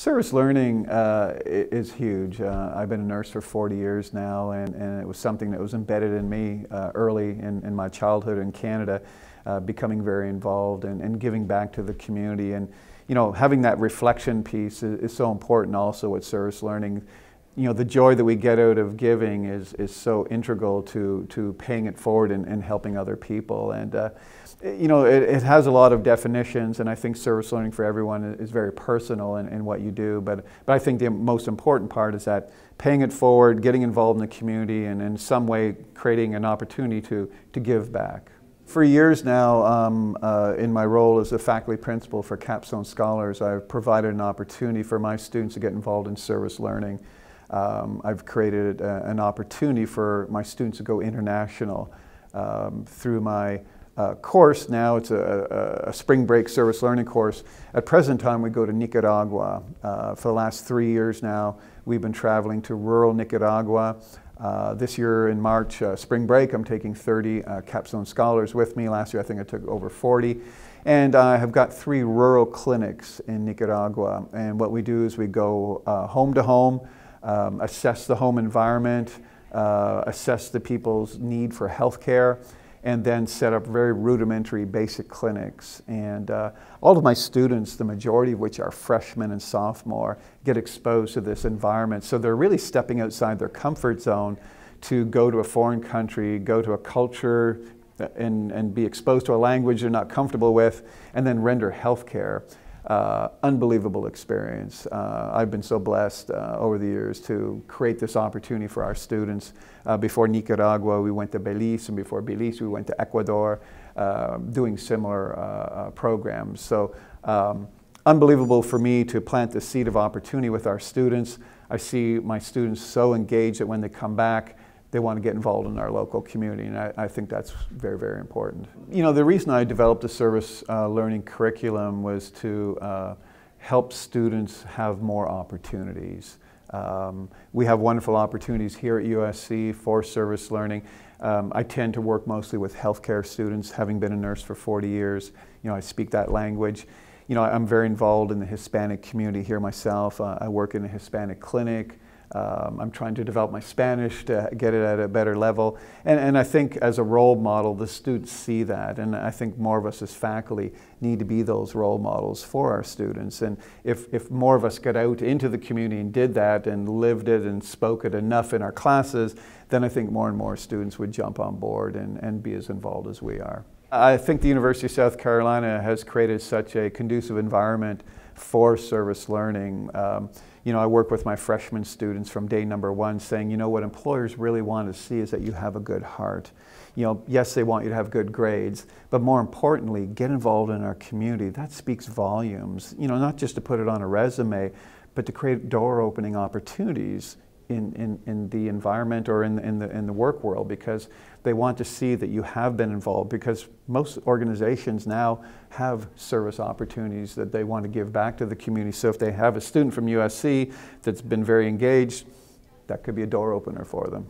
Service learning is huge. I've been a nurse for 40 years now, and it was something that was embedded in me early in my childhood in Canada, becoming very involved and giving back to the community. And, you know, having that reflection piece is so important also with service learning. You know, the joy that we get out of giving is so integral to paying it forward and helping other people. And, you know, it has a lot of definitions, and I think service learning for everyone is very personal in what you do. But I think the most important part is that paying it forward, getting involved in the community, and in some way creating an opportunity to give back. For years now, in my role as a faculty principal for Capstone Scholars, I've provided an opportunity for my students to get involved in service learning. I've created an opportunity for my students to go international through my course. Now it's a spring break service learning course. At present time we go to Nicaragua. For the last 3 years now we've been traveling to rural Nicaragua. This year in March, spring break, I'm taking 30 Capstone Scholars with me. Last year I think I took over 40. And I have got 3 rural clinics in Nicaragua. And what we do is we go home to home, assess the home environment, assess the people's need for health care, and then set up very rudimentary basic clinics. And all of my students, the majority of which are freshmen and sophomore, get exposed to this environment. So they're really stepping outside their comfort zone to go to a foreign country, go to a culture, and be exposed to a language they're not comfortable with, and then render health care. Unbelievable experience. I've been so blessed over the years to create this opportunity for our students. Before Nicaragua, we went to Belize, and before Belize, we went to Ecuador, doing similar programs. So unbelievable for me to plant the seed of opportunity with our students. I see my students so engaged that when they come back, they want to get involved in our local community, and I think that's very, very important. You know, the reason I developed a service learning curriculum was to help students have more opportunities. We have wonderful opportunities here at USC for service learning. I tend to work mostly with healthcare students, having been a nurse for 40 years. You know, I speak that language. You know, I'm very involved in the Hispanic community here myself. I work in a Hispanic clinic. I'm trying to develop my Spanish to get it at a better level. And I think as a role model, the students see that. And I think more of us as faculty need to be those role models for our students. And if more of us got out into the community and did that and lived it and spoke it enough in our classes, then I think more and more students would jump on board and be as involved as we are. I think the University of South Carolina has created such a conducive environment for service learning. You know, I work with my freshman students from day number 1 saying, you know, what employers really want to see is that you have a good heart. You know, yes, they want you to have good grades, but more importantly, get involved in our community. That speaks volumes, you know, not just to put it on a resume, but to create door-opening opportunities in the environment or in the work world, because they want to see that you have been involved, because most organizations now have service opportunities that they want to give back to the community. So if they have a student from USC that's been very engaged, that could be a door opener for them.